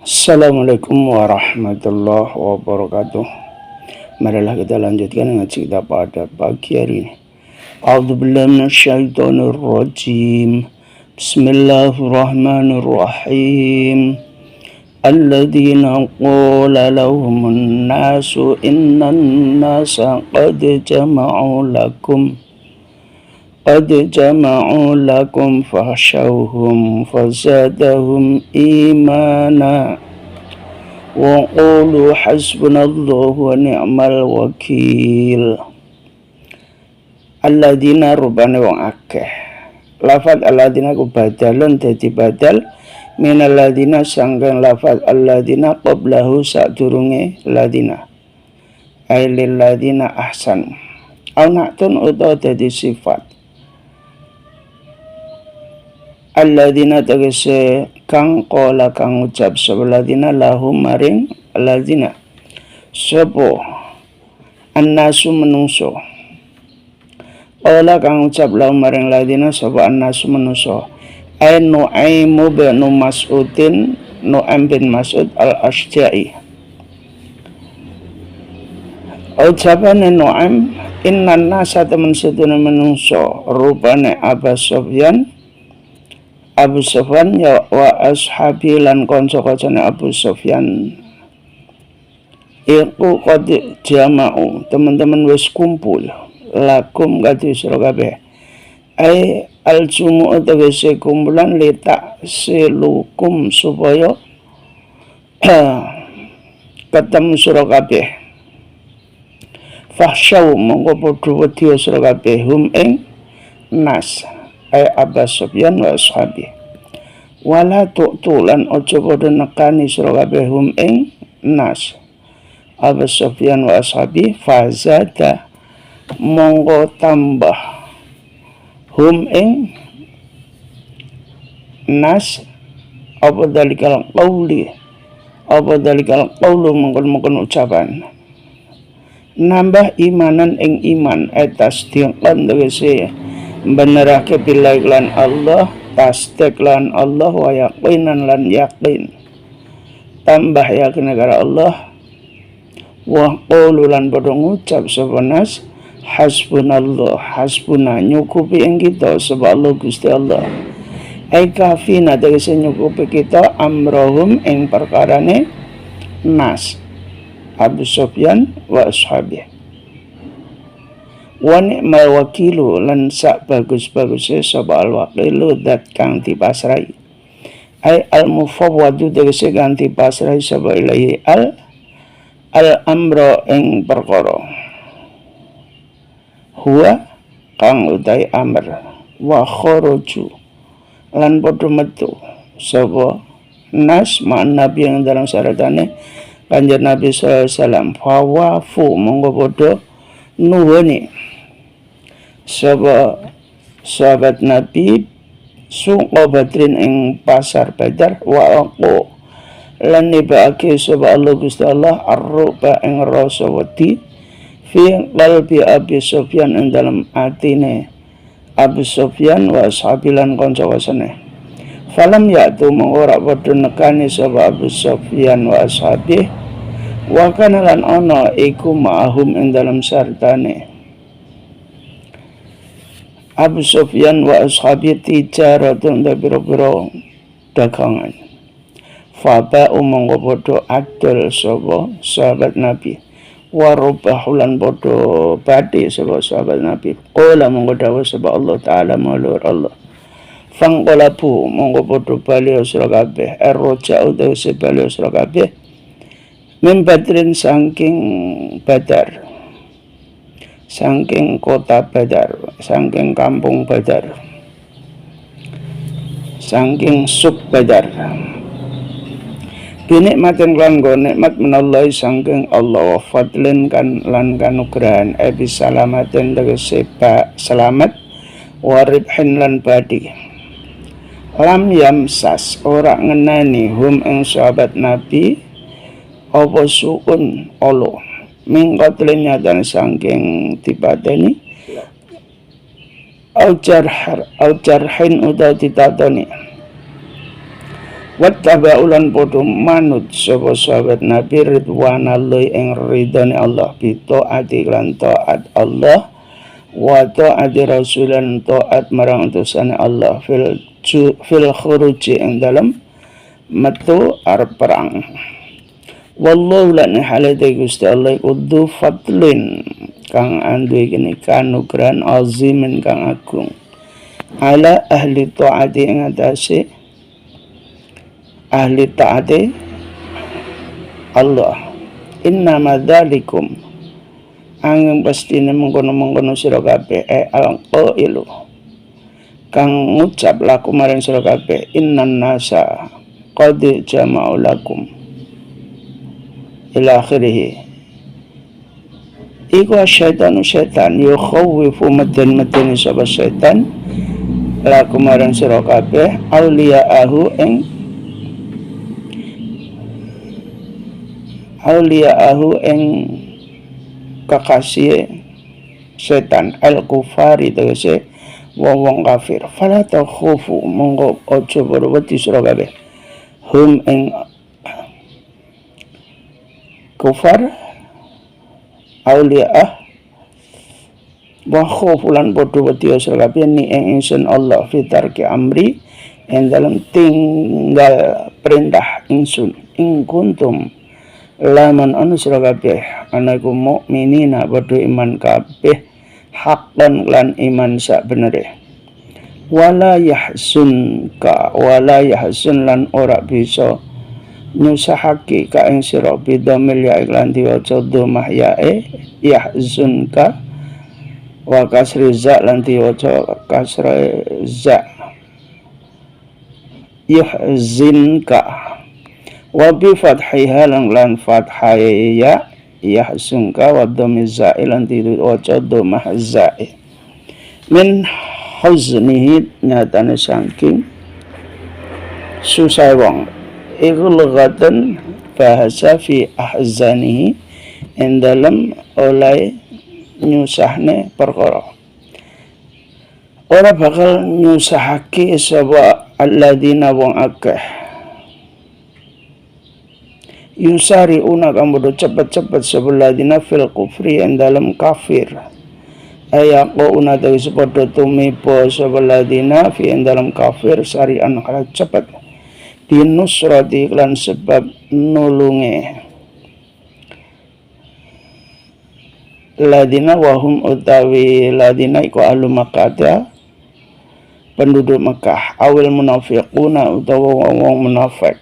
Assalamualaikum warahmatullahi wabarakatuh. Marilah kita lanjutkan ngaji kita pada pagi hari ini. A'udzubillahi minasyaitonirrajim. Bismillahirrahmanirrahim. Alladzina qala lahumun nasu innan nasa قد جمعوا لكم فاخشوهم فزادهم إيمانا وقولوا حسبنا الله ونعم الوكيل. Alladzina rubane wong akeh. Lafaz alladzina ku badalun dadi badal minal ladzina sangking lafaz alladzina qablahu sadurunge ladzina. Ailil ladzina ahsan. Au naktun utawa dadi sifat. Alladzina tegese kang qala kang ucap sapa alladzina lahum maring alladzina sapa annasu menungso. Qala kang ucap lahum maring alladzina sapa annasu menungso. Ai Nu'aimu bin Mas'udin Nu'aim bin Mas'ud al-Asja'i. Ucapane Nu'aim innan nasa temen sedune menungso rupane Abu Sufyan ya wa ashabi lan kanca-kancane Abu Sufyan iku qad jama'u teman-teman wis kumpul lakum kadhe sira kabeh ai al-jumu'u tegese kumpulan letak silukum supaya ketemu sira kabeh fahsyau mongko padha wedi sira kabeh hum ing nas Abu Sufyan wa ashabi wala tu'tulan ojo padha nekani sira kabeh hum ing nas Abu Sufyan wa ashabi fazada monggo tambah hum ing nas apa dalikal qawlu mongkon ucapan nambah imanan ing iman tasdiqan tegese benerake billahi lan Allah tasdik lan Allah wa yaqinan lan yakin tambah yakin karo Allah wa qulu lan padha ngucap sapa nas hasbunallah hasbuna nyukupi ing kita sapa Allah Gusti Allah ai kafina tegese nyukupi kita amrohum ing perkarane nas Abu Sufyan wa ashabihi wa ni'mal wakilu lan sak bagus-baguse sapa al-wakilu dat kang dipasrai ai al-mufawwadu tegese kang dipasrai sapa ilahi al-amra ing perkara huwa kang utai amr wa kharaju lan padha metu sapa nas ma'an nabi yang dalam syaratane kanjeng Nabi sallallahu alaihi wasallam fawafu monggo padha nuwuni sapa sahabat Nabi suqa badrin ing pasar Badar wa aku lan nibake sapa Allah Gusti Allah arruba ing rasa wedi fi qalbi Abi Sufyan ing dalam atine Abu Sufyan wa ashabilan kanca-kancane falam ya'tu ora padha nekani sapa Abu Sufyan wa ashabi wa kana lan ana iku ma'hum ing dalam sartane Abu Sufyan wa ashabi tijaratun biro-biro dagangan faba monggo padha adol sapa sahabat Nabi warubahulan padha badhe sapa sahabat Nabi qala monggo dawuh sapa Allah taala maulur Allah fangqalabu monggo padha bali sira kabeh erroja'u tegese bali sira kabeh min badrin saking Badar saking kota Badar, saking kampung Badar, saking sub Badar. Binikmatin lan go nikmat menallahi saking Allah fadlin kan lan kanugrahan ebis salamatin tegese selamat waribhin lan badi lam yamsas ora ngenani hum ing sahabat Nabi apa suun Allah mingkatlin nyatan saking dipateni au jarhin uta ditatoni Wattaba'ulan podo manut sapa sahabat Nabi ridwanallahi ing ridhone Allah bi taati lan taat Allah wa taati rasulan taat marang utusane Allah fil khuruji ing dalam metu arep perang. Wallahu lan halate Gusti Allah iku dzu fadlin kang anduwe kene kanugrahan azimin kang agung ala ahli taati ing atase ahli taati Allah. Inna madzalikum angin pastine mengkono-mengkono sira kabeh al-qailu kang ngucap laku maring sira kabeh innan nasa qad jama'u lakum ila akhirih iku syaitan yukhawwifu meden sapa syaitan laku maring sira kabeh auliyaahu ing kakasih setan al-kufari tegese wong kafir fala takhufu monggo aja wedi sira kabeh hum ing kufar auliya wa khufulan padha wedi sira kabeh ni ing ingsun Allah fitarki amri ing dalam tinggal perintah ingsun ing kuntum laman anu sira kabeh anaku mukminina padha iman kabeh haqqan lan iman sak benere wala yahsun lan ora bisa nyusahake ka ing sira bidamil ya iklan diwaca dhammah yae yahzunka wa kasri za lan diwaca kasra za yahzinka wa bi fathiha lan fathaya yahzunka wa dhammi za lan diwaca dhammah za min huznihi nyatane saking susah wong iku lughatan bahasa fi ahzanihi ing dalem oleh nyusahne perkara ora bakal nyusahake sapa alladzina wong akeh yusariuna kang bodo cepet-cepet sapa alladzina fil kufri ing dalem kafir ayaquna tegese padha tumiba sapa alladzina fi ing dalem kafir sarian kala cepet binusrati lan sebab nulunge ladina wahum utawi ladina iku ahlu Makkah penduduk Mekah awil munafiquna utawa wong munafik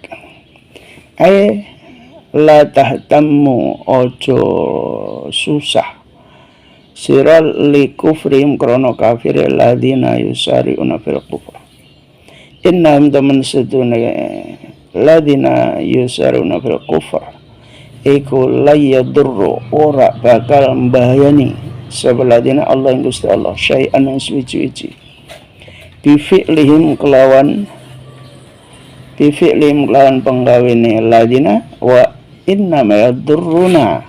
ay la tahtammu ojo susah sira li kufrim krono kafir ladina yusariuna fil kufr innahum taman sedune ladina yusaruna fil kufr iku layadurru ora bakal mbahayani sebeladina Allah yang Gusti Allah syai'an yang suci-suci bifi'lihim kelawan penggawene ladina wa inna ma yadurruna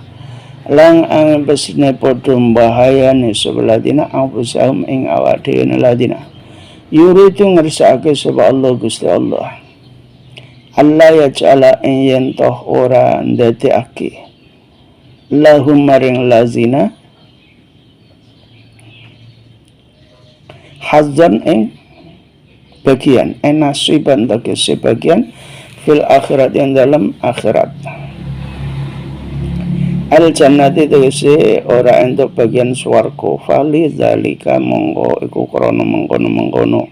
lang ang besne padha mbahayani sebeladina anfusahum ing awak dhewe ladina yuridu ngersake sapa Allah Gusti Allah Allah ya jala yen toh ora ndadekake lahum maring lazina hazan ing bagian nasiban tegese bagian fil akhirat yang dalam akhirat al jannati tegese ora entuk bagian swarga fali zalika monggo iku krana mengkono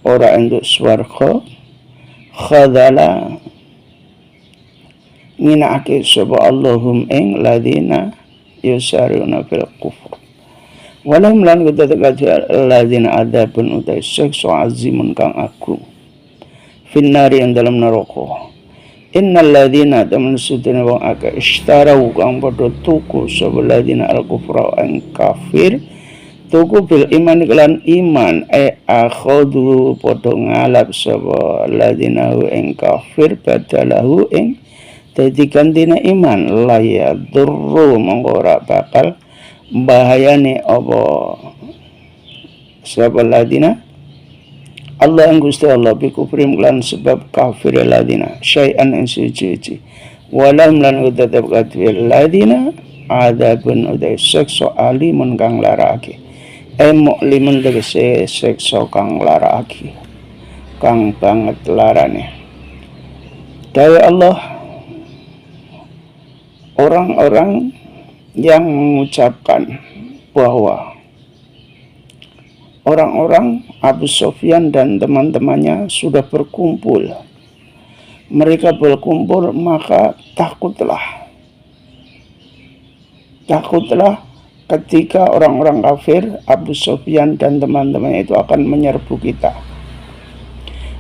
ora entuk swarga khadala nginake sapa Allahum ing ladina yusaruna fil kufur walam lan kutakat ladina adabun utai sekso azimun kang agung finnari yang dalam neraka innal ladina taman sudene wong akeh istarau kang padha tuku sapa ladina al kufra ang kafir tuku bil iman kelan iman akhadhu padha ngalap sapa ladina ing kafir badalahu ing dadi gantine iman la ya durru monggo ora bakal bahayane apa sapa ladina Allah yang Gusti Allah bikufrim lan sebab kafir ladina syai'an yang suci walam lan tetep kafir ladina adabun uday sekso alimun kang laraki mu'limun tegese sekso kang laraki kang banget larane. Daya Allah, orang-orang yang mengucapkan bahwa orang-orang Abu Sufyan dan teman-temannya sudah berkumpul. Mereka berkumpul, maka takutlah ketika orang-orang kafir Abu Sufyan dan teman-temannya itu akan menyerbu kita.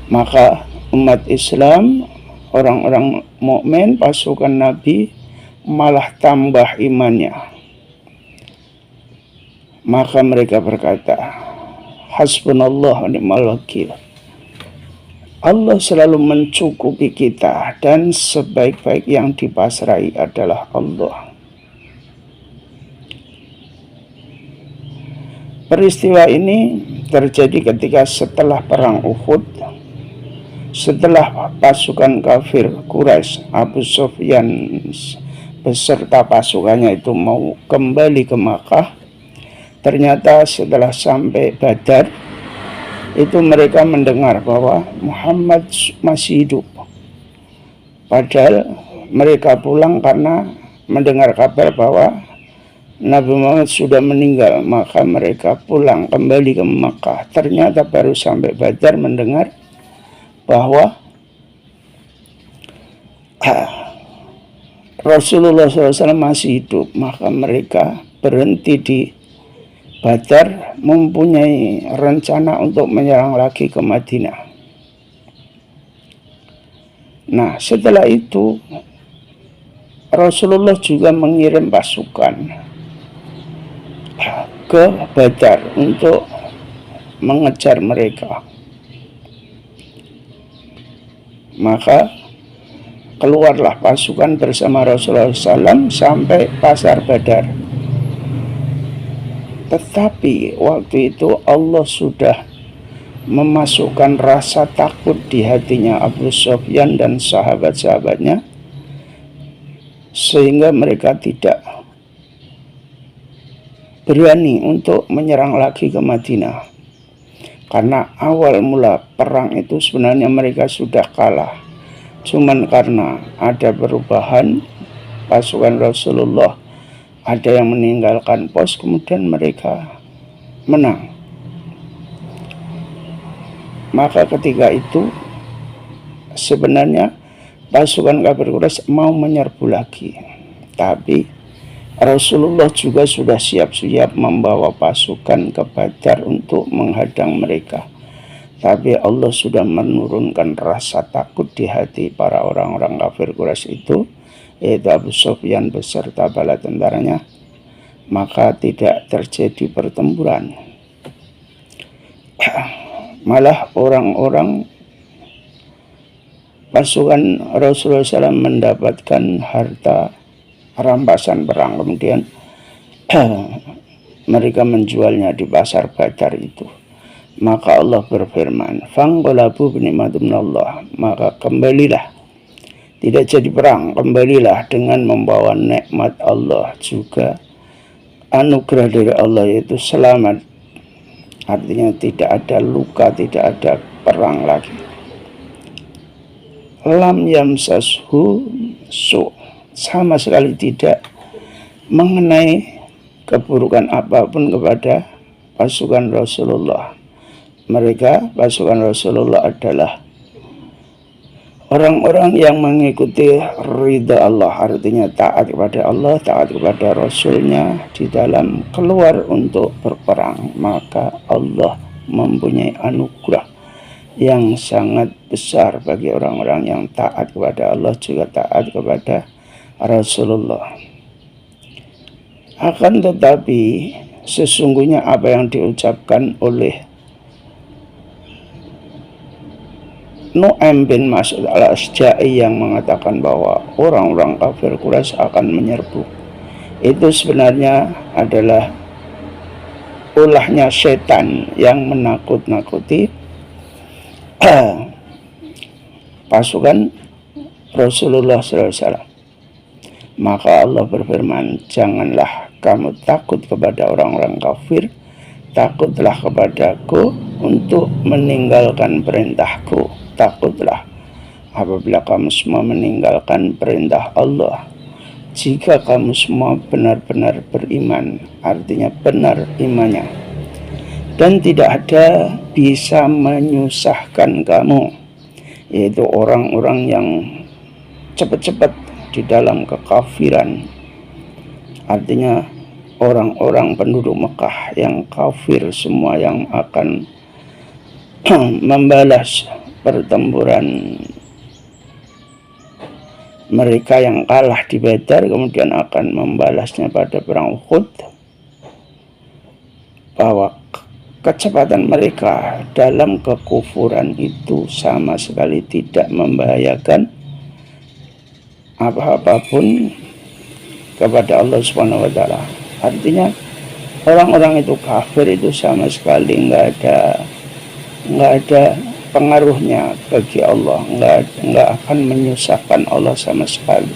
Maka umat Islam, orang-orang mukmin, pasukan Nabi malah tambah imannya. Maka mereka berkata, hasbunallah wa ni'mal wakil. Allah selalu mencukupi kita dan sebaik-baik yang dipasrai adalah Allah. Peristiwa ini terjadi ketika setelah perang Uhud, setelah pasukan kafir Quraisy, Abu Sufyan beserta pasukannya itu mau kembali ke Makkah. Ternyata setelah sampai Badar itu mereka mendengar bahwa Muhammad masih hidup. Padahal mereka pulang karena mendengar kabar bahwa Nabi Muhammad sudah meninggal. Maka mereka pulang kembali ke Makkah. Ternyata baru sampai Badar mendengar bahwa Rasulullah SAW masih hidup. Maka mereka berhenti di Badar, mempunyai rencana untuk menyerang lagi ke Madinah. Nah, setelah itu Rasulullah juga mengirim pasukan ke Badar untuk mengejar mereka. Maka keluarlah pasukan bersama Rasulullah SAW sampai pasar Badar. Tetapi waktu itu Allah sudah memasukkan rasa takut di hatinya Abu Sufyan dan sahabat-sahabatnya, sehingga mereka tidak berani untuk menyerang lagi ke Madinah. Karena awal mula perang itu sebenarnya mereka sudah kalah. Cuman karena ada perubahan pasukan Rasulullah, ada yang meninggalkan pos, kemudian mereka menang. Maka ketika itu sebenarnya pasukan kafir Quraisy mau menyerbu lagi. Tapi Rasulullah juga sudah siap-siap membawa pasukan ke Badar untuk menghadang mereka. Tapi Allah sudah menurunkan rasa takut di hati para orang-orang kafir Quraisy itu, yaitu Abu Sufyan beserta bala tentaranya. Maka tidak terjadi pertempuran. Malah orang-orang pasukan Rasulullah SAW mendapatkan harta rampasan perang, kemudian mereka menjualnya di pasar Badar itu. Maka Allah berfirman, "Fanqalabu binikmatin minallah." Maka kembalilah, tidak jadi perang, kembalilah dengan membawa nikmat Allah juga, anugerah dari Allah, yaitu selamat. Artinya tidak ada luka, tidak ada perang lagi. Lam yamsashu su, sama sekali tidak mengenai keburukan apapun kepada pasukan Rasulullah. Mereka, pasukan Rasulullah, adalah orang-orang yang mengikuti ridha Allah, artinya taat kepada Allah, taat kepada Rasulnya di dalam keluar untuk berperang. Maka Allah mempunyai anugerah yang sangat besar bagi orang-orang yang taat kepada Allah, juga taat kepada Rasulullah. Akan tetapi sesungguhnya apa yang diucapkan oleh Nu'aim bin Mas'ud al-Asja'i yang mengatakan bahwa orang-orang kafir Quraisy akan menyerbu, itu sebenarnya adalah ulahnya setan yang menakut-nakuti pasukan Rasulullah SAW. Maka Allah berfirman, janganlah kamu takut kepada orang-orang kafir, takutlah kepadaku untuk meninggalkan perintahku. Takutlah apabila kamu semua meninggalkan perintah Allah. Jika kamu semua benar-benar beriman, artinya benar imannya, dan tidak ada bisa menyusahkan kamu, yaitu orang-orang yang cepat-cepat di dalam kekafiran, artinya orang-orang penduduk Mekah yang kafir semua yang akan membalas pertempuran mereka yang kalah di Badar, kemudian akan membalasnya pada perang Uhud, bahwa kecepatan mereka dalam kekufuran itu sama sekali tidak membahayakan apa-apapun kepada Allah Subhanahu wa taala. Artinya orang-orang itu kafir itu sama sekali nggak ada pengaruhnya bagi Allah, nggak akan menyusahkan Allah sama sekali.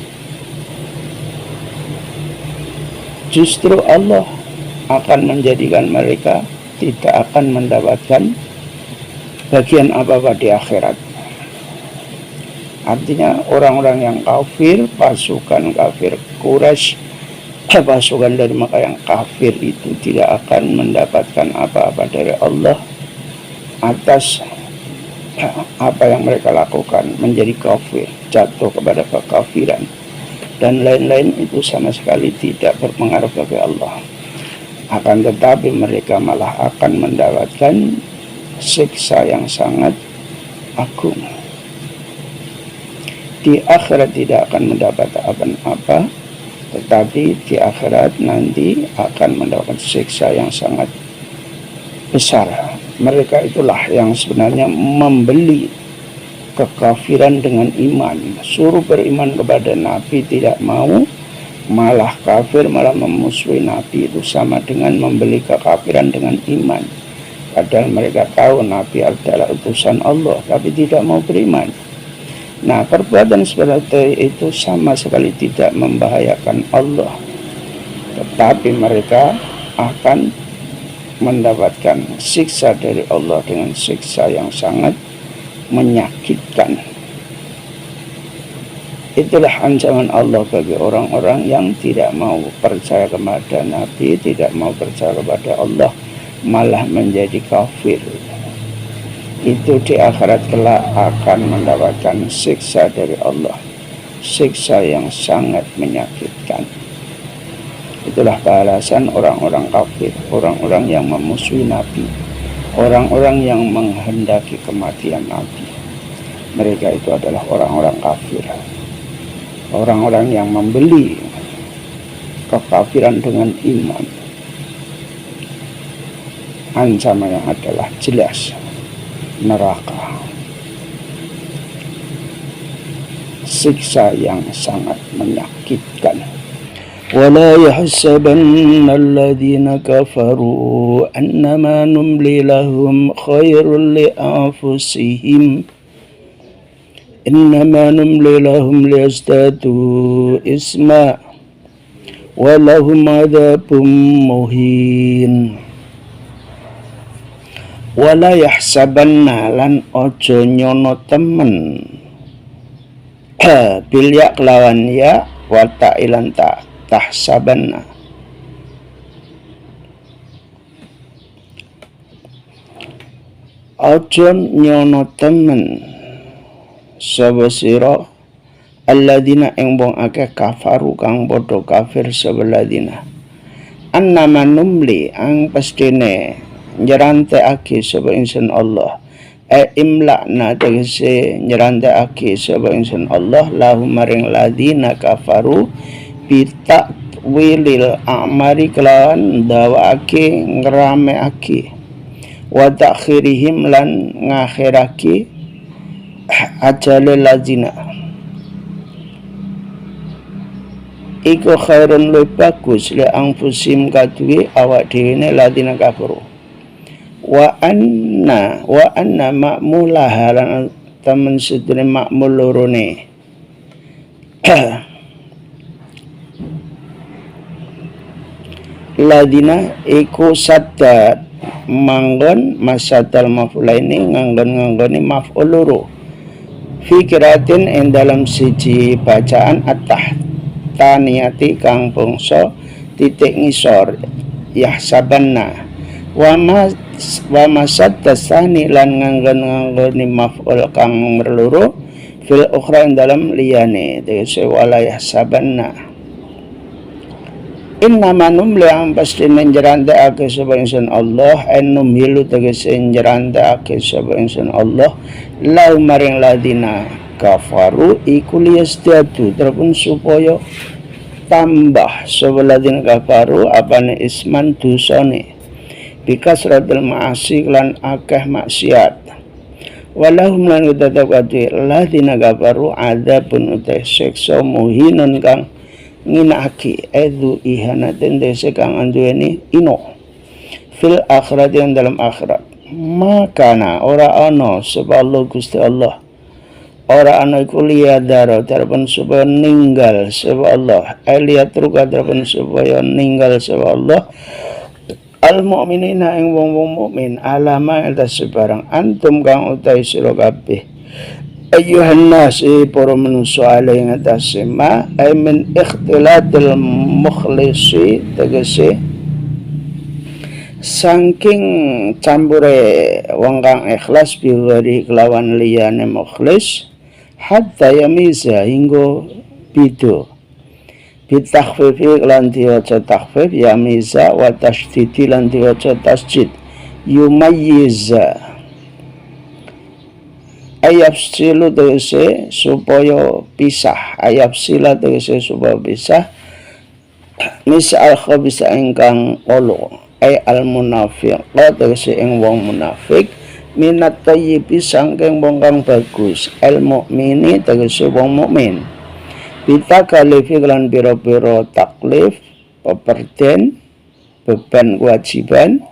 Justru Allah akan menjadikan mereka tidak akan mendapatkan bagian apa-apa di akhirat. Artinya orang-orang yang kafir, pasukan kafir Quraisy, pasukan dari Makkah yang kafir itu tidak akan mendapatkan apa-apa dari Allah atas apa yang mereka lakukan, menjadi kafir, jatuh kepada kekafiran dan lain-lain, itu sama sekali tidak berpengaruh bagi Allah. Akan tetapi mereka malah akan mendapatkan siksa yang sangat agung. Di akhirat tidak akan mendapat apa-apa, tetapi di akhirat nanti akan mendapatkan siksa yang sangat besar. Mereka itulah yang sebenarnya membeli kekafiran dengan iman. Suruh beriman kepada Nabi tidak mau, malah kafir, malah memusuhi Nabi, itu sama dengan membeli kekafiran dengan iman. Padahal mereka tahu Nabi adalah utusan Allah, tapi tidak mau beriman. Nah, perbuatan seperti itu sama sekali tidak membahayakan Allah, tetapi mereka akan mendapatkan siksa dari Allah dengan siksa yang sangat menyakitkan. Itulah ancaman Allah bagi orang-orang yang tidak mau percaya kepada Nabi, tidak mau percaya kepada Allah, malah menjadi kafir. Itu di akhirat kelak akan mendapatkan siksa dari Allah, siksa yang sangat menyakitkan. Itulah balasan orang-orang kafir, orang-orang yang memusuhi Nabi, orang-orang yang menghendaki kematian Nabi. Mereka itu adalah orang-orang kafir, orang-orang yang membeli kekafiran dengan iman. Ancamannya adalah jelas, neraka, siksa yang sangat menyakitkan. ولا يحسبن الذين كفروا أنما نملي لهم خير لأنفسهم إنما نملي لهم ليزدادوا إثما ولهم عذاب مهين. Wala yahsabanna, lan ojo nyono temen bilya kelawan ya wa ta'ilan ta tahsabanna, ojo nyono temen sapa sira alladzina ing wong akeh kafaru kang padha kafir sebeladina annama numli ang pestine nyerantekake sapa ingsun Allah, imla'na tegese nyerantekake sapa ingsun Allah lahum maring ladina kafaru bitak wilil amari kelawan dawake ngerameake wa takhirihim lan ngakhirake ajale lazina iku khairun luwih bagus li angfusim kaduwe awak dhewe ladina kafaru wa anna ma'mulah lan temen sedene makmul lorone ladina iku sadda manggon masadal maf'ulaini nganggon-nganggoni maf'ul loro fi qiraatin ing dalam siji bacaan at-tahtaniyati kang bangsa titik ngisor yahsabanna wa masadda sani lan nganggon-nganggoni maf'ul kang merloro fil ukhra ing dalam liyane tegese wala yahsabanna inna manum liang pasti menjeranda ake sapa ingsun Allah enum hilu tegese menjeranda ake sapa ingsun Allah lau maring ladina kafaru iku liyasdadu terpun supaya tambah sapa ladina kafaru apane isman dosane bikasratil ma'asi lan akeh maksiat walahum lan tetep kadhe ladina kafaru adzabun uta siksa muhinun kang nginaki edu ihanatin dese kang anduweni ino fil akhirat yang dalam akhirat makana ora ana sapa Allah Gusti Allah ora ana iku liyadara terpen supaya ninggal sapa Allah aliyatru terpen supaya ninggal sapa Allah al mukminina ing wong-wong mukmin alama atas sebarang antum kang utahe sira kabeh ayyuhan nas para manusia alai ngatasi ma ay min ikhtilatil mukhlisi tegese saking campure wong kang ikhlas biwari kelawan liyane mukhlis hatta yamiza hingga bido bitakhfifi lan diwaca takhfif yamiza wa tasydidi lan diwaca tasjid yumayyiza ayat silu tegese supaya pisah ayat sila tegese supaya pisah misal khabisa ingkang olo ay al munafiq tegese ing wong munafik minat thayyibi sangking wong kang bagus al mukmini tegese wong mukmin pita kalifi lan pira-pira taklif peperden beban kewajiban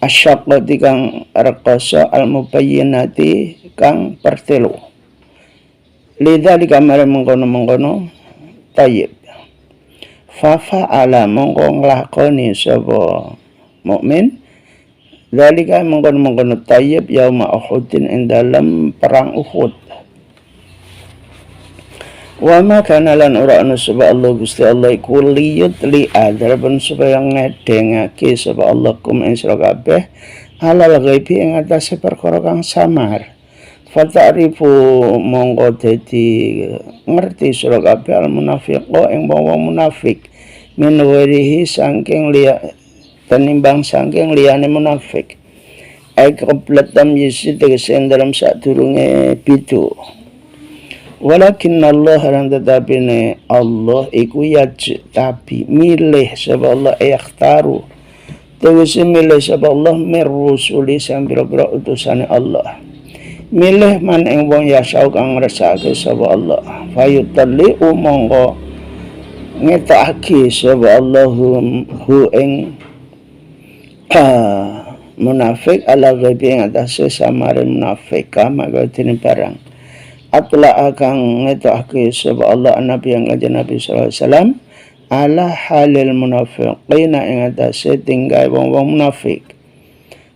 asyaqati kang rekoso al-mubayyinati kang pertelu lidzalika mare mengkono-mengkono tayyib fa fa'ala mongko nglakoni sapa mukmin zalika mengkono-mengkono tayyib yauma uhudin ing dalam perang Uhud wa ma kana lan ora ana sapa Allah Gusti Allah iku liyut li adraben supaya ngedengake sapa Allah kum ing sira kabeh alal ghaibi ing atase perkara kang samar fata'rifu mongko dadi ngerti sira kabeh al munafiqo ing wong munafik min warihi saking liya tenimbang saking liyane munafik ai kompletam yisi tegese dalam sadurunge bidu walakin Allah lan tetapine Allah iku tapi milih sapa Allah yakhtaru tegese milih sapa Allah mirrusuli sambira-bira utusane Allah milih man ing wong yasau kang ngresake sapa Allah fayutalli mongko ngetake sapa Allah hu ing munafik ala ghaibi ing atase samare munafik kama kadene barang atla akang ngetake sapa Allah Nabi yang kanjeng Nabi sallallahu alaihi wasallam ala halil munafiqina ing atase tinggal wong-wong munafik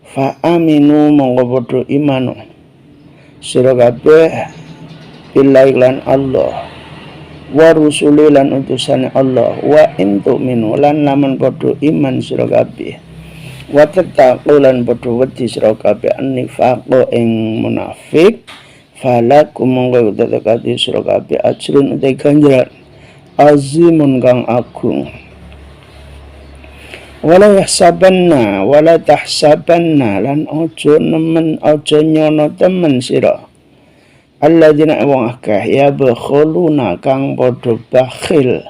fa aminu monggo padha iman sira kabeh billahi lan Allah wa rusuli lan utusane Allah wa intu minu lan lamun padha iman sira kabeh wa tattaqu lan padha wedi sira kabeh nifaqo ing munafik falakum monggo tetekati sira kabeh ajrun utai ganjaran azimun kang agung wala tahsabanna lan ojo nemen ojo nyono temen sira alladzina wong akeh ya bakhuluna kang padha bakhil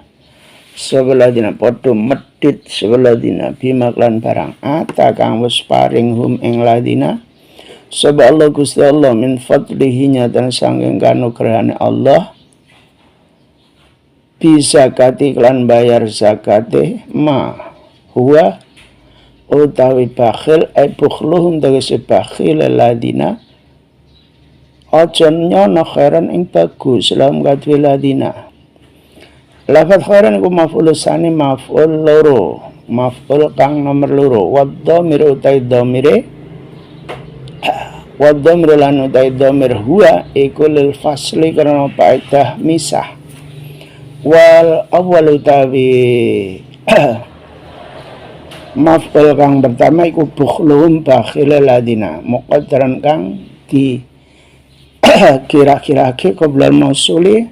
sebeladina padha medhit sebeladina bimaklan barang ata kang wis paring hum ing ladina sebab Allah Gusti Allah min fadlihi nyatan sangking kanugrahane Allah bisa kati klan bayar zakate ma huwa utawi bakhil bukhluhum tegese bakhil ladina aja nyono khairan ing bagus lahum kadwe ladina. Lafaz khairan iku maf'ul sani maf'ul loro, maf'ul kang nomor loro. Wadhamir utai dhamire wadhamir lan utai dhamir huwa iku lil fasli karena faedah misah. Wal awal utawi maf'ul kang pertama iku bukhluhum bakhil ladina muqaddaran kang di kira-kirake qoblal mausuli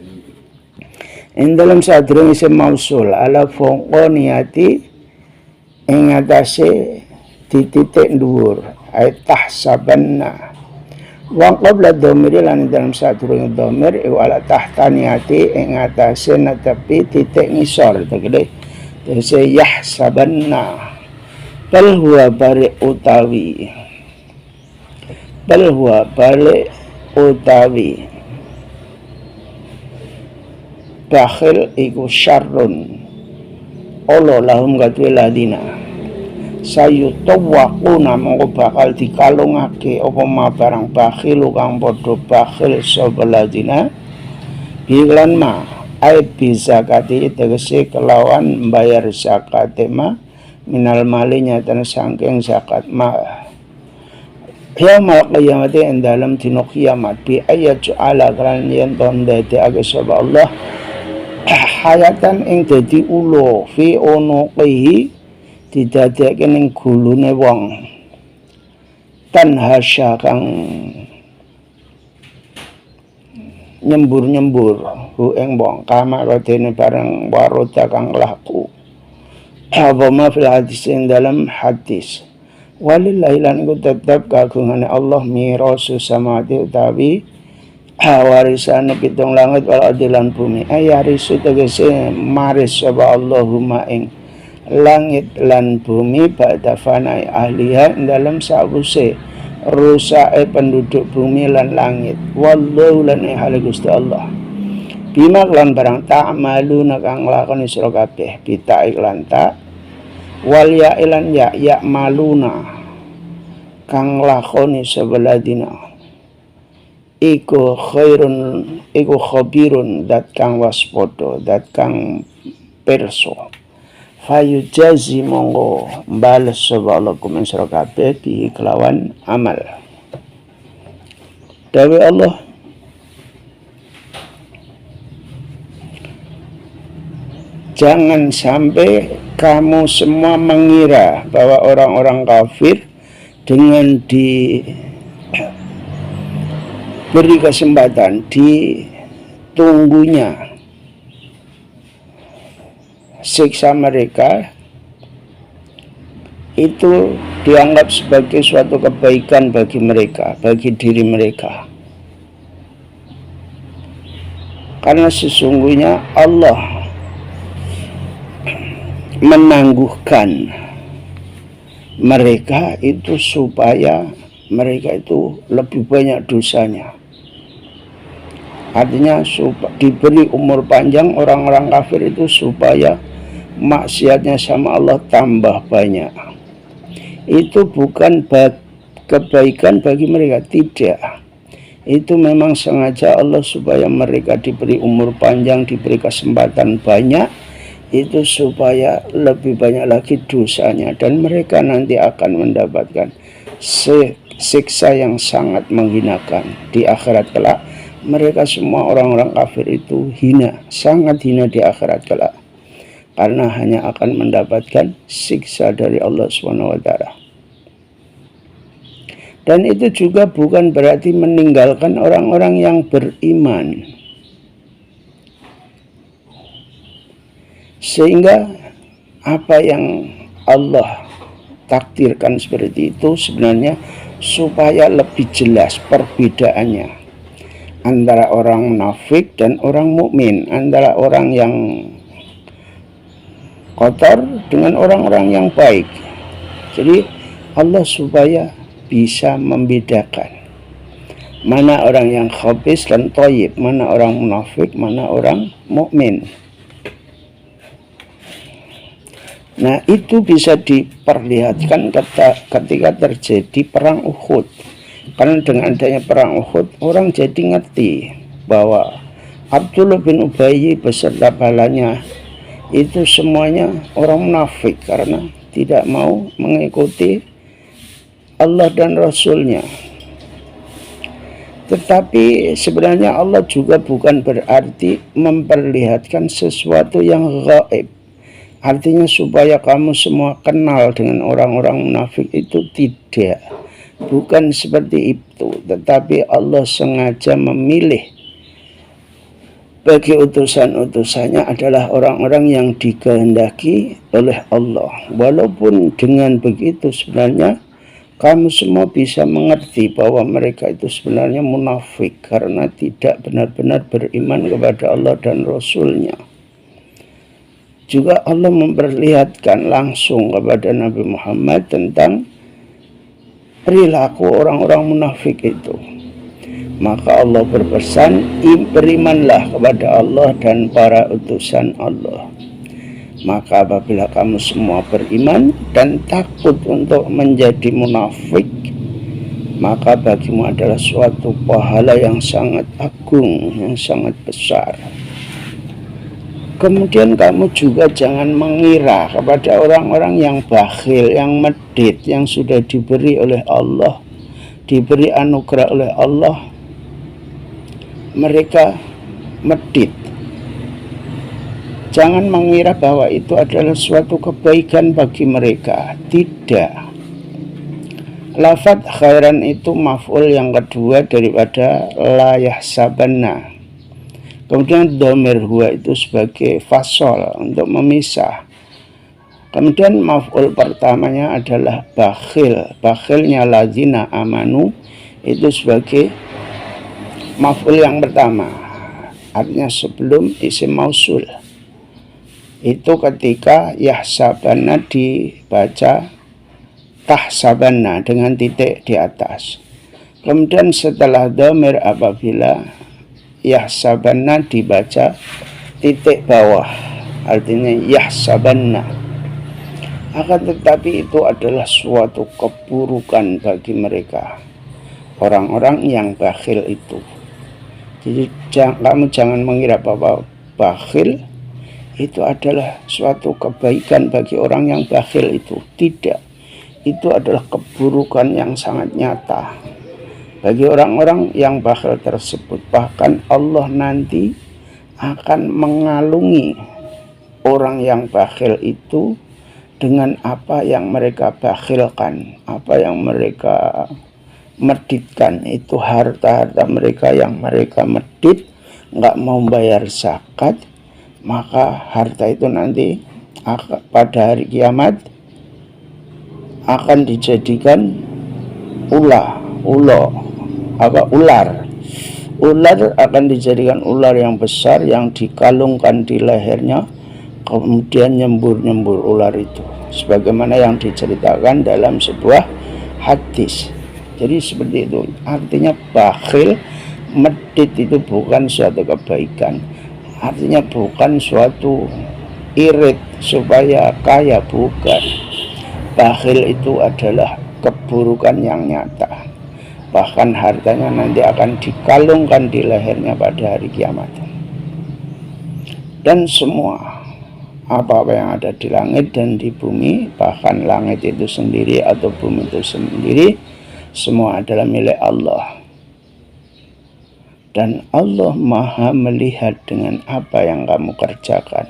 ing dalam sadurunge isim mausul ala fongko niati ing atase dititik dhuwur ay tahsabanna wa qabla dhamir lan dalam sadurunge dhamir iku ala tahta niati ing atase netepi titik ngisor tegese yahsabanna bal huwa balik utawi bakhil iku syarrun olo lahum kadwe ladina sayutawwaquna mongko bakal dikalungake apa ma barang bakhil kang padha bakhil sapa ladina bilan ma ai bizakati tegese kelawan mbayar zakat ma minal mali nyatan sangking zakat ma yaumul qiyamati ing dalem dina kiamat bi ayat ala kan yen ton dadekake sapa Allah hayatan ing dadi ulo fi unuqihi didadekake ning gulune wong tanhasya kang nyembur-nyembur hu ing wong kamarotene barang waroda kang laku apa ma fil hadis ing dalam hadis walillahi lan iku tetep kagungane Allah mirasu samawati utawi warisane pitung langit wal adilan bumi ayarisu tegese maris sapa Allahumma ing langit lan bumi ba'da fanai ahliha dalam sawuse rusae penduduk bumi lan langit wallahu lan hal Gusti Allah bima lan barang ta'maluna kang lakoni sira kabeh bita iklan ta wal ya ilan ya maluna kang lakoni sebeladina iku khairun iku khabirun dat kang waspada dat kang perso fayu jazi monggo bales sapa Allah kumen sira kabeh di kelawan amal dawe Allah jangan sampai kamu semua mengira bahwa orang-orang kafir dengan beri kesempatan ditunggunya siksa mereka itu dianggap sebagai suatu kebaikan bagi mereka, bagi diri mereka, karena sesungguhnya Allah menangguhkan mereka itu supaya mereka itu lebih banyak dosanya. Artinya diberi umur panjang orang-orang kafir itu supaya maksiatnya sama Allah tambah banyak. Itu bukan kebaikan bagi mereka, tidak. Itu memang sengaja Allah supaya mereka diberi umur panjang, diberi kesempatan banyak, itu supaya lebih banyak lagi dosanya dan mereka nanti akan mendapatkan siksa yang sangat menghinakan di akhirat kelak. Mereka semua orang-orang kafir itu hina, sangat hina di akhirat kelak, karena hanya akan mendapatkan siksa dari Allah SWT. Dan itu juga bukan berarti meninggalkan orang-orang yang beriman, sehingga apa yang Allah takdirkan seperti itu sebenarnya supaya lebih jelas perbedaannya antara orang munafik dan orang mukmin, antara orang yang kotor dengan orang-orang yang baik. Jadi Allah supaya bisa membedakan mana orang yang khabis dan thayyib, mana orang munafik, mana orang mukmin. Nah, itu bisa diperlihatkan ketika terjadi perang Uhud. Karena dengan adanya perang Uhud, orang jadi ngerti bahwa Abdullah bin Ubay beserta balanya itu semuanya orang munafik karena tidak mau mengikuti Allah dan Rasulnya. Tetapi sebenarnya Allah juga bukan berarti memperlihatkan sesuatu yang gaib. Artinya supaya kamu semua kenal dengan orang-orang munafik itu tidak. Bukan seperti itu. Tetapi Allah sengaja memilih bagi utusan-utusannya adalah orang-orang yang dikehendaki oleh Allah. Walaupun dengan begitu sebenarnya kamu semua bisa mengerti bahwa mereka itu sebenarnya munafik karena tidak benar-benar beriman kepada Allah dan Rasulnya. Juga Allah memperlihatkan langsung kepada Nabi Muhammad tentang perilaku orang-orang munafik itu. Maka Allah berpesan, berimanlah kepada Allah dan para utusan Allah. Maka apabila kamu semua beriman dan takut untuk menjadi munafik, maka bagimu adalah suatu pahala yang sangat agung, yang sangat besar. Kemudian kamu juga jangan mengira kepada orang-orang yang bakhil, yang medit, yang sudah diberi oleh Allah, diberi anugerah oleh Allah, mereka medit. Jangan mengira bahwa itu adalah suatu kebaikan bagi mereka. Tidak. Lafadz khairan itu maf'ul yang kedua daripada la yahsabanna. Kemudian dhamir huwa itu sebagai fasol untuk memisah. Kemudian maf'ul pertamanya adalah bakhil. Bakhilnya ladzina amanu itu sebagai maf'ul yang pertama. Artinya sebelum isim mausul. Itu ketika yahsabanna dibaca tahsabanna dengan titik di atas. Kemudian setelah dhamir apabila yahsabanna dibaca titik bawah, artinya yahsabanna. Akan tetapi itu adalah suatu keburukan bagi mereka, orang-orang yang bakhil itu. Jadi kamu jangan mengira bahwa bakhil itu adalah suatu kebaikan bagi orang yang bakhil itu. Tidak. Itu adalah keburukan yang sangat nyata bagi orang-orang yang bakhil tersebut. Bahkan Allah nanti akan mengalungi orang yang bakhil itu dengan apa yang mereka bakhilkan, apa yang mereka meditkan. Itu harta-harta mereka yang mereka medit, nggak mau bayar zakat, maka harta itu nanti pada hari kiamat akan dijadikan ular akan dijadikan ular yang besar yang dikalungkan di lehernya, kemudian nyembur ular itu sebagaimana yang diceritakan dalam sebuah hadis. Jadi seperti itu. Artinya bakhil, medit itu bukan suatu kebaikan, artinya bukan suatu irit supaya kaya, bukan. Bakhil itu adalah keburukan yang nyata. Bahkan hartanya nanti akan dikalungkan di lehernya pada hari kiamat. Dan semua apa-apa yang ada di langit dan di bumi, bahkan langit itu sendiri atau bumi itu sendiri, semua adalah milik Allah. Dan Allah maha melihat dengan apa yang kamu kerjakan.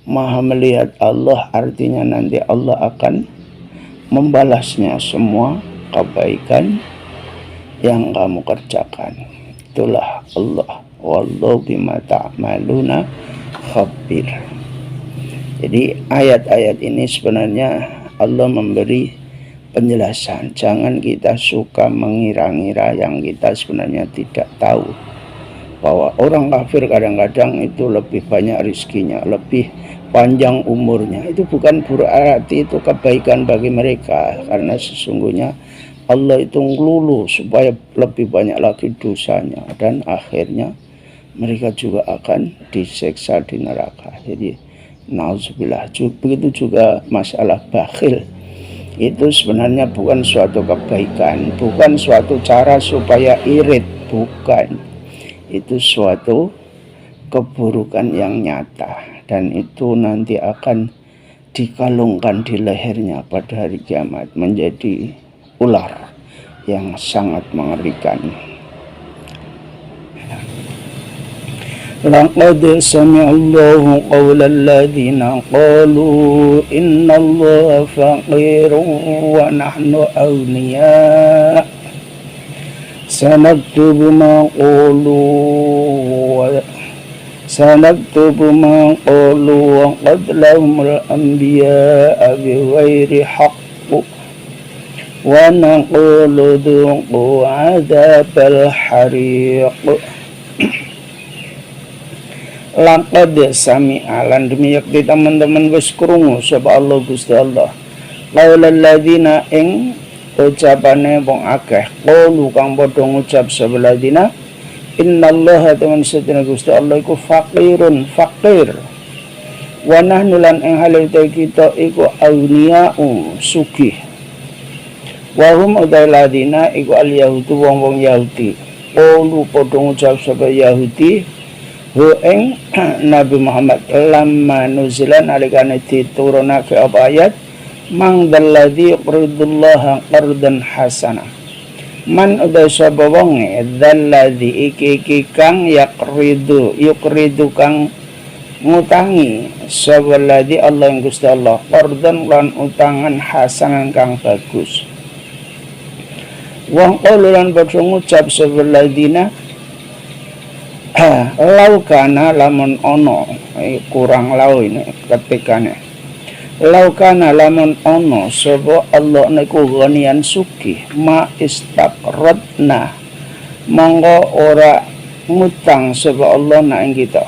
Maha melihat Allah artinya nanti Allah akan membalasnya semua kebaikan yang kamu kerjakan. Itulah Allah. Wallahu bima ta'maluna khabir. Jadi ayat-ayat ini sebenarnya Allah memberi penjelasan. Jangan kita suka mengira-ngira yang kita sebenarnya tidak tahu. Bahwa orang kafir kadang-kadang itu lebih banyak rizkinya, lebih panjang umurnya. Itu bukan berarti itu kebaikan bagi mereka. Karena sesungguhnya Allah itu ngelulu supaya lebih banyak lagi dosanya. Dan akhirnya mereka juga akan disiksa di neraka. Jadi Nauzubillah. Begitu juga masalah bakhil. Itu sebenarnya bukan suatu kebaikan, bukan suatu cara supaya irit, bukan. Itu suatu keburukan yang nyata, dan itu nanti akan dikalungkan di lehernya pada hari kiamat menjadi ular yang sangat mengerikan. Laqad sami'allahu qawlal ladzina qalu innallaha faqirun wa nahnu awliya sanaktubu ma qalu wa qatlahumul anbiya'a bighairi haqq wa naqulu dhuqu 'adzabal hariq. Laqad sami'a lan demi yakti teman-teman wis krungu sapa Allah Gusti Allah qaulal ladzina ing ucapane wong akeh qalu kang padha ngucap sapa ladzina innallaha teman sedene Gusti Allah iku faqirun faqir wa nahnu lan ing halite kita iku awniya'u sugih wa hum ladzina iku al yahudu wong-wong Yahudi qalu padha ngucap sapa Yahudi ing Nabi Muhammad lamma nuzilan alikane diturunake apa ayat mang dalladzi yuqridullaha qardan hasana man uda sapa wonge dalladzi iki kang yuqridu kang ngutangi sapa ladzi Allah ing Gusti Allah qardan lan utangan hasanan kang bagus wong lan padha ngucap sapa ladzina laukana lamun ono kurang lau ini ketikane laukana lamun ono sapa Allah niku ghaniyan sugih ma istaqradna monggo ora ngutang sapa Allah nak ing kita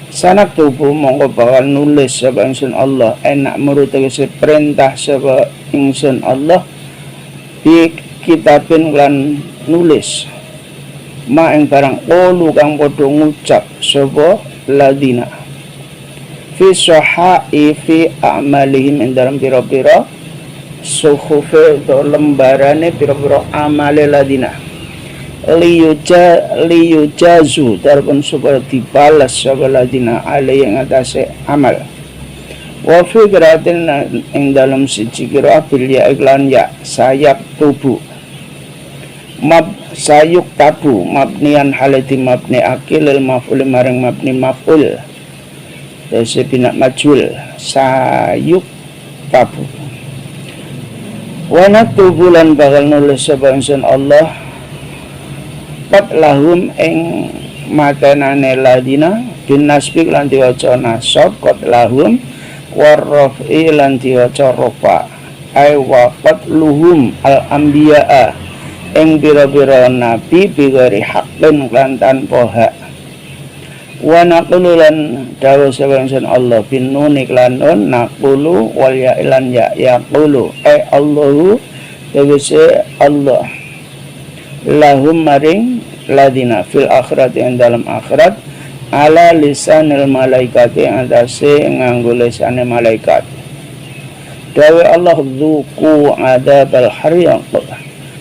sanak tubuh monggo bakal nulis sapa ingsun Allah enak menurut perintah sapa ingsun Allah di kitabin lan nulis ma ing barang qalu kang padha ngucap sapa ladina fi sahai fi a'malihim ing dalam pira-pira suhufe do lembarane pira-pira amale ladina liyujazu darpun supaya dibalas sapa ladina alai ing atase amal wa fi qiraatin ing dalam siji qiraat bil ya iklan ya sayap tubuh sayuk tabu mabnian halati mabni akilil maf'ul maring mabni maf'ul dese bina majul sayuk tabu wana tubulan bakal nulis sapa ingsun Allah qad lahum ing matenane ladina bin nasbi lan diwaca nasab qad lahum warrafi lan diwaca rafa ay wa qad luhum al anbiya'a ing bira-bira nabi bigari haqqin lan tanpa hak wa naqulu lan dawuh sapa ingsun Allah bin nun iklan nun naqulu wal ya ilan ya yaqulu Allahu tegese Allah lahum maring ladina fil akhirat ing dalam akhirat ala lisanil malaikati atase nganggo lisane malaikat dawuh Allah dzuqu adzabal hariq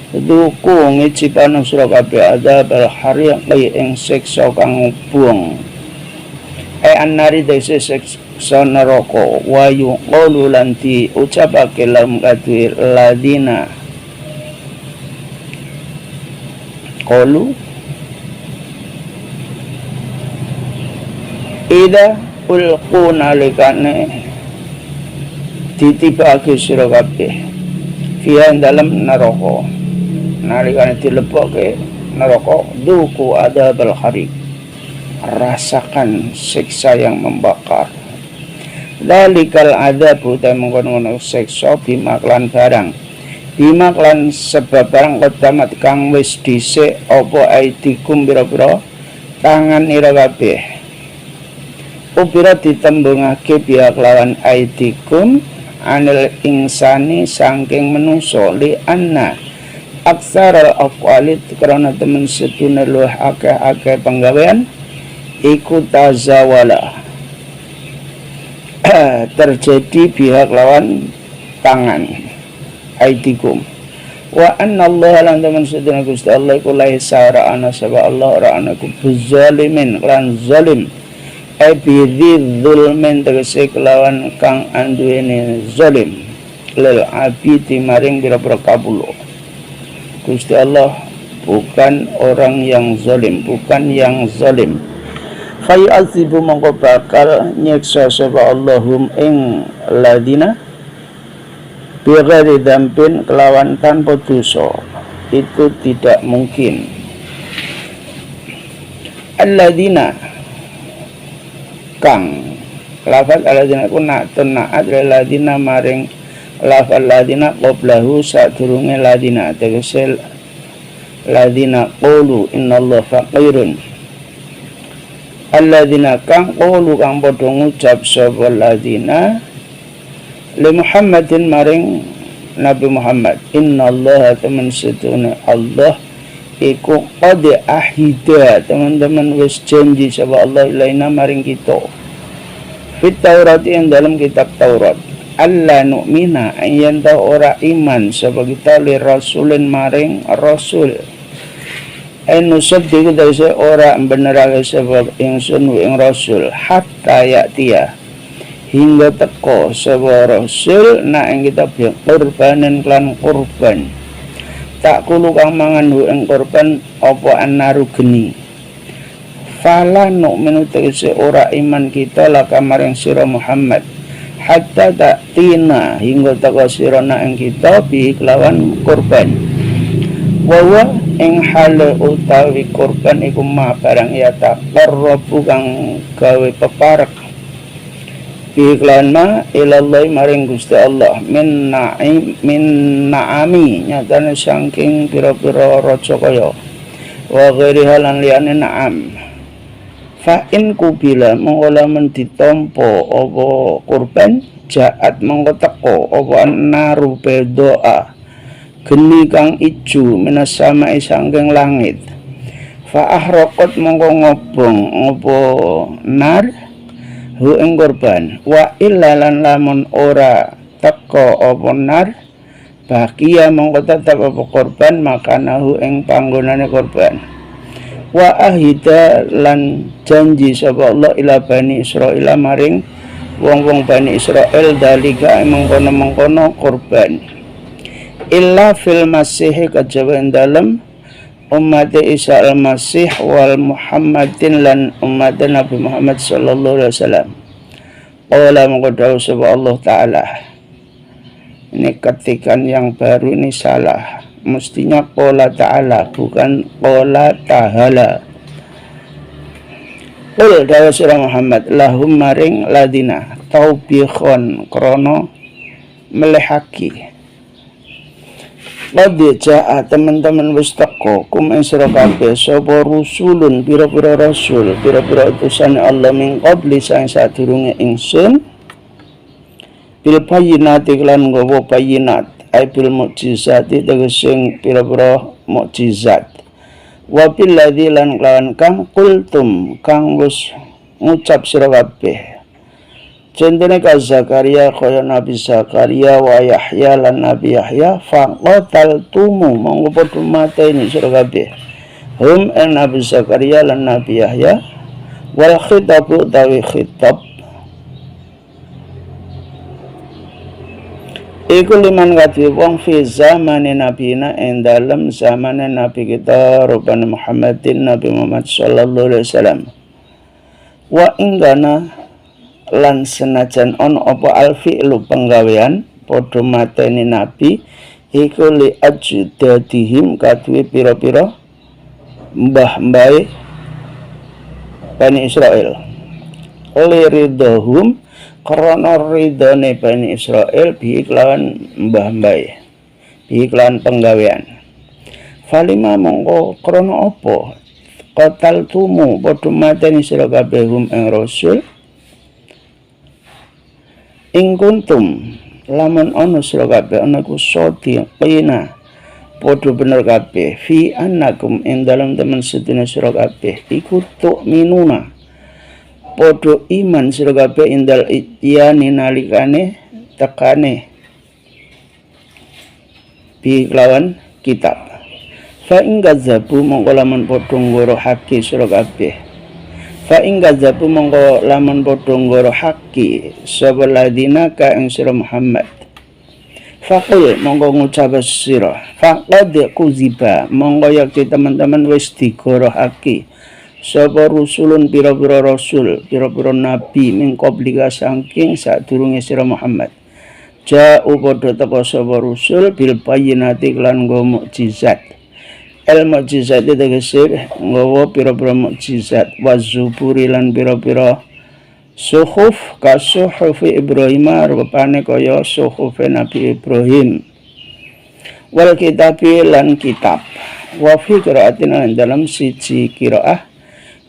duku ngicipan sira kabeh adzabal hariq ing siksa kang buang annari dese siksa neraka wa yuqalu lan diucapake lam kadhe ladina qalu ida ulquna likane ditibake sira kabeh fiha dalam neraka nalikane dilebokke neraka duku adzabal hariq rasakan siksa yang membakar dalikal adzab ta mengkono siksa bimaklan barang bimaklan sebab barang qadamat kang wis dhisik apa aidikum pira-pira tangan ira kabeh upira ditembungake biak lawan aidikum anil insani saking menungso li anna aksara af'ali karena temen setune luwih akeh-akeh penggawean iku tazawala terjadi pihak lawan tangan aidikum wa anna Allah lan teman sedina Gusti Allah iku laisa ra'ana saba Allah ra'ana ku zalimin lan zalim bi zulmin tegese kelawan kang anduweni zalim lil abidi maring pira-pira kabulo. Gusti Allah bukan orang yang zalim, bukan yang zalim. Fayu'adzibu mongko bakal nyiksa sapa Allahum ing ladina bighairi dzambin kelawan tanpa dosa. Itu tidak mungkin. Alladzina kang lafal alladzina kuna naat alladzina maring lafal alladzina qablahu sadurunge ladina tegese ladina qulu innallaha faqirun. Alladzina kang qulu kang padha ngucap sapa ladina li Muhammadin maring Nabi Muhammad innallaha temen sedune Allah iku qad ahida teman-teman wis janji sapa Allah ilaina maring kita fit Taurat yang dalam kitab Taurat alla nu'mina yen ta ora iman sapa kita li rasulin maring rasul nusabdiku dari ora benerake sebab ingsun ing rasul hatta ya'tiya hingga teko sapa rasul na ing kita bi qurbanan klan kurban tak kulu kang mangan ing korban apa annaru geni fala nu'minu tegese ora iman kita laka maring sira Muhammad hatta ta'tina hingga teko sira na ing kita bi kelawan korban wawa ing hale utawi korban iku ma barang ya taqarrabu kang gawe peparek iklan ma ilallah maring Gusti Allah min na'ami nyatane saking pira-pira raja kaya wa ghairi halan liyane na'am fa in kubila mongko lamun ditampa apa kurban jaat mongko teko apa naru bedoa geni kang ijo minas samae saking langit fa ahraqat mongko ngobong apa nar hu ing korban wa illalan lamun ora teko apa nar bakia mongko tetep apa korban makanahu ing panggonane korban wa ahida lan janji sapa Allah ila bani Israil maring wong-wong bani Israil dalika mengkono-mengkono korban illa fil masih kejaba dalam umat Isa al-Masih wal Muhammadin lan umat Nabi Muhammad sallallahu alaihi wasallam. Qala mengkodau sapa Allah Ta'ala. Ini ketikan yang baru ini salah. Mestinya qala Ta'ala bukan qala Ta'ala. Qul dawa sira Muhammad lahum maring ladina taubikhon krono melehaki. Qad jaa teman-teman wis teko kum ing sira kabeh sapa rusulun pira-pira rasul pira-pira utusan Allah min qabli sang sadurunge ingsun bil bayyinati lan nggawa bayyinat ai bil mukjizati tegese pira-pira mukjizat wa bil ladzi lan lawan kang qultum kang wis ngucap sira kabeh Contohnya ka Zakaria kaya Nabi Zakaria wa Yahya lan Nabi Yahya faqatal tumu monggo padha mateni sira kabeh hum en Nabi Zakaria lan Nabi Yahya wal khitab utawi khitab iku liman kadhe wong fi zamane nabina ing dalem zamane Nabi kita rupane Muhammadin Nabi Muhammad sallallahu alaihi wasallam wa ingana lan senajan ono apa alfi'lu penggawean padha mateni nabi iku li ajdatihim kadue pira-pira mbah-mbahe Bani Israil li ridhahum krana ridhone Bani Israil bi kelawan mbah-mbahe bi kelawan penggawean falima mongko krana apa qatal tumu padha mateni sira kabeh hum ing rasul ing kuntum lamun ana sira kabeh ana ku shadiqina padha bener kabeh fi annakum ing dalem temen sedene sira kabeh iku tu'minuna podo iman sira kabeh indal ityani nalikane tekane bi kelawan kitab. Fa ing gadzabu mongko lamun padha nggorohake sira kabeh. Fa ing gadzabu mongko lamun padha nggorohake sapa ladina ka ing sira Muhammad. Faqul mongko ngucap sira faqad kuziba mongko yakti teman-teman wis digorohake sapa rusulun pira-pira rasul pira-pira nabi min qablika saking sadurunge sira Muhammad. Ja'u padha teka sapa rusul bil bayyinati lan nggawa mukjizat. El mukjizat tegese nggawa pira-pira mukjizat wa zuburi lan pira-pira suhuf ka suhuf Ibrahim rupane kaya suhuf Nabi Ibrahim. Wal kitabi lan kitab. Wa fi qira'atin dalam siji qiraah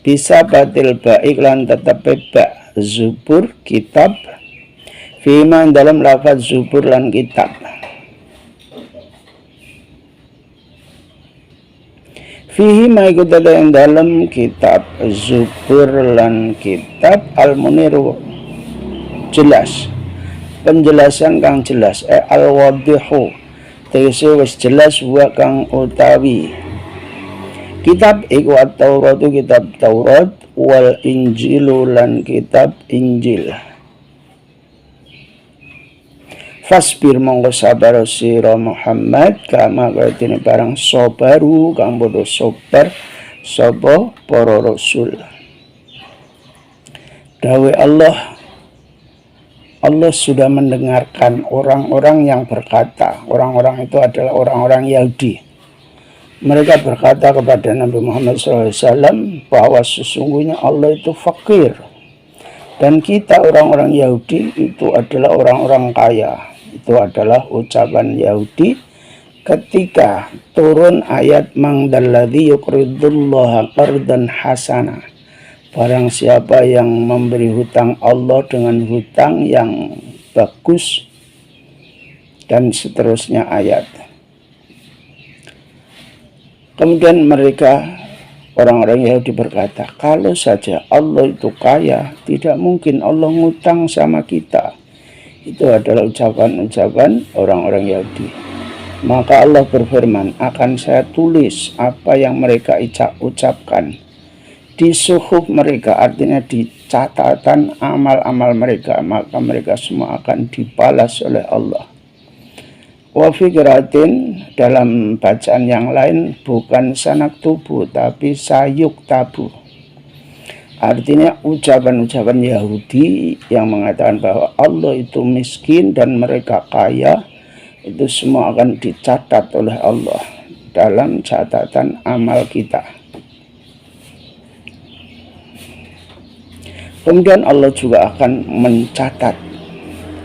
bisa batil baik lan tetep ba zubur kitab fima dalam lafaz zubur lan kitab. Fihi ma ikut ada yang dalam kitab zubur lan kitab al-muniru jelas penjelasan kang jelas al-wadihu tegese wis jelas wa kang utawi kitab iku at-Taurat kitab Taurat wal Injilu lan kitab Injil. Fasbir mongko sabar sira Muhammad kama kaya barang sabaru kang padha sabar sapa para rasul. Dawe Allah sudah mendengarkan orang-orang yang berkata, orang-orang itu adalah orang-orang Yahudi. Mereka berkata kepada Nabi Muhammad SAW bahwa sesungguhnya Allah itu fakir. Dan kita orang-orang Yahudi itu adalah orang-orang kaya. Itu adalah ucapan Yahudi ketika turun ayat mangdalladzi yuqridullaha qardan hasana. Barang siapa yang memberi hutang Allah dengan hutang yang bagus dan seterusnya ayat. Kemudian mereka orang-orang Yahudi berkata, kalau saja Allah itu kaya, tidak mungkin Allah ngutang sama kita. Itu adalah ucapan-ucapan orang-orang Yahudi. Maka Allah berfirman, akan saya tulis apa yang mereka ucapkan di suhuf mereka, artinya di catatan amal-amal mereka, maka mereka semua akan dibalas oleh Allah. Wa fi qiraatin dalam bacaan yang lain bukan sanak tubuh tapi sayuk tabu. Artinya ucapan-ucapan Yahudi yang mengatakan bahwa Allah itu miskin dan mereka kaya, itu semua akan dicatat oleh Allah dalam catatan amal kita. Kemudian Allah juga akan mencatat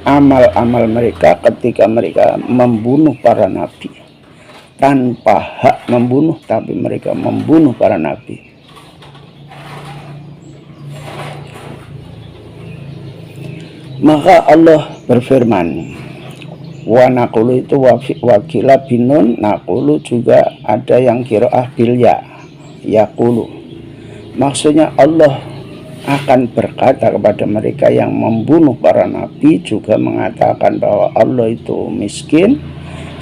amal-amal mereka ketika mereka membunuh para nabi. Tanpa hak membunuh, tapi mereka membunuh para nabi. Maka Allah berfirman, wa naqulu itu wakila binun, naqulu juga ada yang qiraah bil ya, yaqulu. Maksudnya Allah akan berkata kepada mereka yang membunuh para nabi, juga mengatakan bahwa Allah itu miskin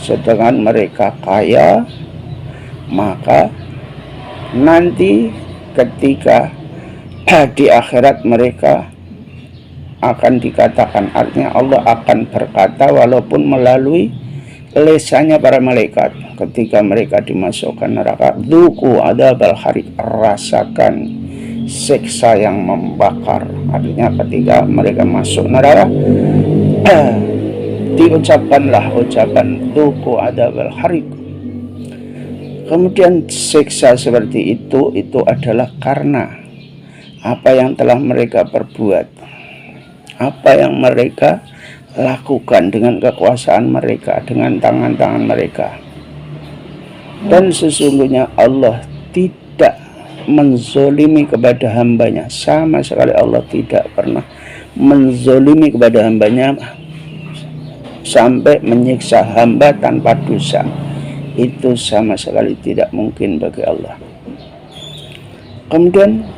sedangkan mereka kaya. Maka nanti ketika di akhirat mereka akan dikatakan, artinya Allah akan berkata walaupun melalui lesannya para malaikat ketika mereka dimasukkan neraka, dzuqu adzabal hariq, rasakan siksa yang membakar. Artinya ketika mereka masuk neraka diucapkanlah ucapan dzuqu adzabal hariq. Kemudian siksa seperti itu adalah karena apa yang telah mereka perbuat, apa yang mereka lakukan dengan kekuasaan mereka, dengan tangan-tangan mereka. Dan sesungguhnya Allah tidak menzolimi kepada hambanya, sama sekali Allah tidak pernah menzolimi kepada hambanya sampai menyiksa hamba tanpa dosa. Itu sama sekali tidak mungkin bagi Allah. Kemudian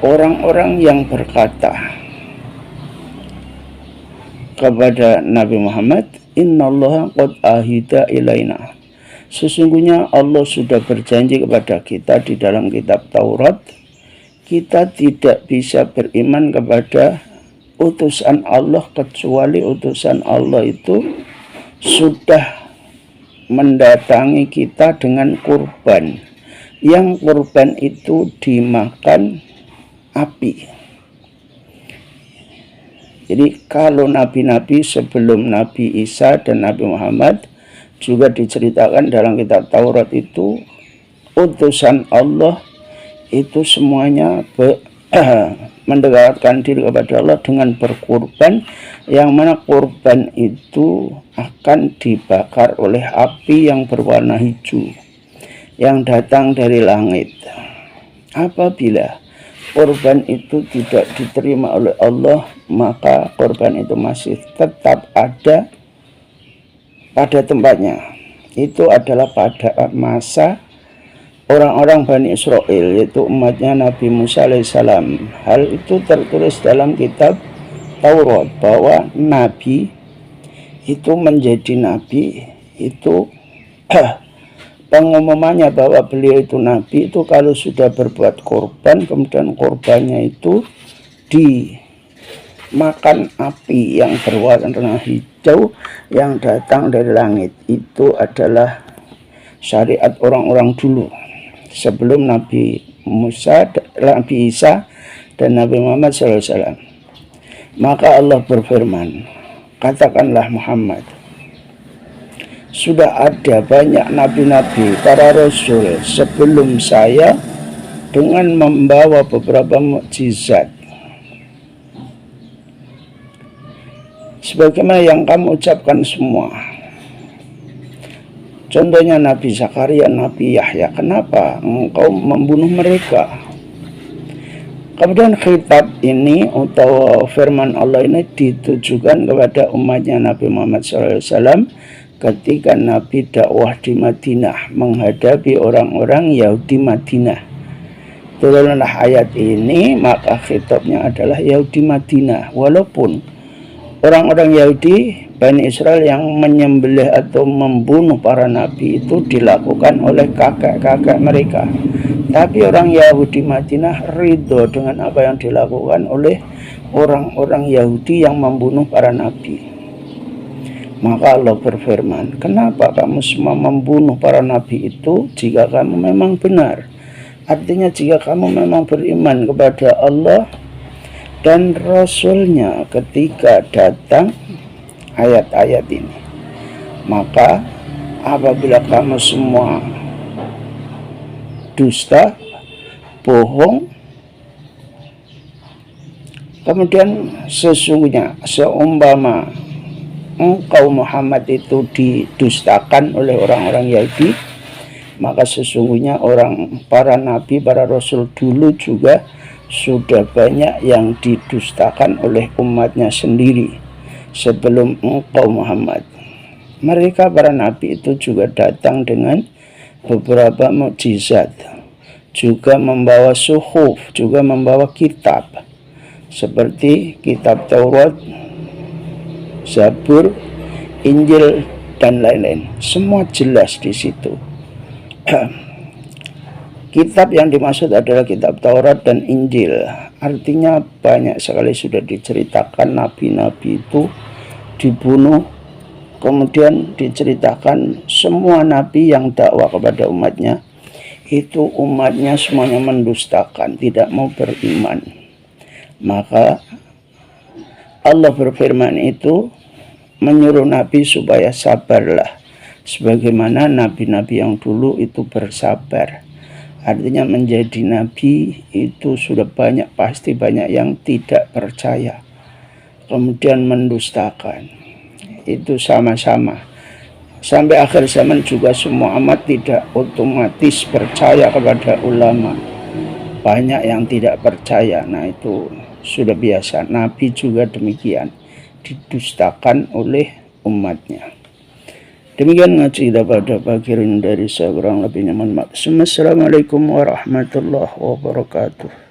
orang-orang yang berkata kepada Nabi Muhammad, innallaha qad ahida ilaina, sesungguhnya Allah sudah berjanji kepada kita di dalam kitab Taurat, kita tidak bisa beriman kepada utusan Allah kecuali utusan Allah itu sudah mendatangi kita dengan kurban, yang kurban itu dimakan api. Jadi kalau nabi-nabi sebelum Nabi Isa dan Nabi Muhammad juga diceritakan dalam kitab Taurat itu, utusan Allah itu semuanya mendekatkan diri kepada Allah dengan berkurban, yang mana kurban itu akan dibakar oleh api yang berwarna hijau yang datang dari langit. Apabila korban itu tidak diterima oleh Allah, maka korban itu masih tetap ada pada tempatnya. Itu adalah pada masa orang-orang Bani Israel, yaitu umatnya Nabi Musa alaihissalam. Hal itu tertulis dalam kitab Taurat bahwa Nabi itu menjadi Nabi itu pengumumannya bahwa beliau itu Nabi itu kalau sudah berbuat korban, kemudian korbannya itu dimakan api yang berwarna hijau yang datang dari langit. Itu adalah syariat orang-orang dulu sebelum Nabi Musa, Nabi Isa dan Nabi Muhammad SAW. Maka Allah berfirman, katakanlah Muhammad, sudah ada banyak nabi-nabi, para rasul sebelum saya dengan membawa beberapa mukjizat sebagaimana yang kamu ucapkan semua. Contohnya Nabi Zakaria, Nabi Yahya, kenapa engkau membunuh mereka? Kemudian khitab ini atau firman Allah ini ditujukan kepada umatnya Nabi Muhammad SAW ketika Nabi dakwah di Madinah menghadapi orang-orang Yahudi Madinah. Turunlah ayat ini, maka khitabnya adalah Yahudi Madinah. Walaupun orang-orang Yahudi Bani Israel yang menyembelih atau membunuh para nabi itu dilakukan oleh kakek-kakek mereka, tapi orang Yahudi Madinah ridho dengan apa yang dilakukan oleh orang-orang Yahudi yang membunuh para nabi. Maka Allah berfirman, kenapa kamu semua membunuh para nabi itu jika kamu memang benar? Artinya jika kamu memang beriman kepada Allah dan Rasulnya ketika datang ayat-ayat ini. Maka apabila kamu semua dusta, bohong, kemudian sesungguhnya seumpama engkau Muhammad itu didustakan oleh orang-orang Yahudi, maka sesungguhnya para nabi, para rasul dulu juga sudah banyak yang didustakan oleh umatnya sendiri sebelum engkau Muhammad. Mereka para nabi itu juga datang dengan beberapa mukjizat, juga membawa suhuf, juga membawa kitab seperti kitab Taurat, Zabur, Injil dan lain-lain. Semua jelas di situ. Kitab yang dimaksud adalah kitab Taurat dan Injil. Artinya banyak sekali sudah diceritakan nabi-nabi itu dibunuh. Kemudian diceritakan semua nabi yang dakwah kepada umatnya, itu umatnya semuanya mendustakan, tidak mau beriman. Maka Allah berfirman itu menyuruh Nabi supaya sabarlah, sebagaimana nabi-nabi yang dulu itu bersabar. Artinya menjadi nabi itu sudah pasti banyak yang tidak percaya, kemudian mendustakan. Itu sama-sama. Sampai akhir zaman juga semua umat tidak otomatis percaya kepada ulama. Banyak yang tidak percaya. Nah itu sudah biasa. Nabi juga demikian, didustakan oleh umatnya. Demikian ngaji kita pada pagi ini dari saya, kurang lebihnya mohon maaf. Assalamualaikum warahmatullahi wabarakatuh.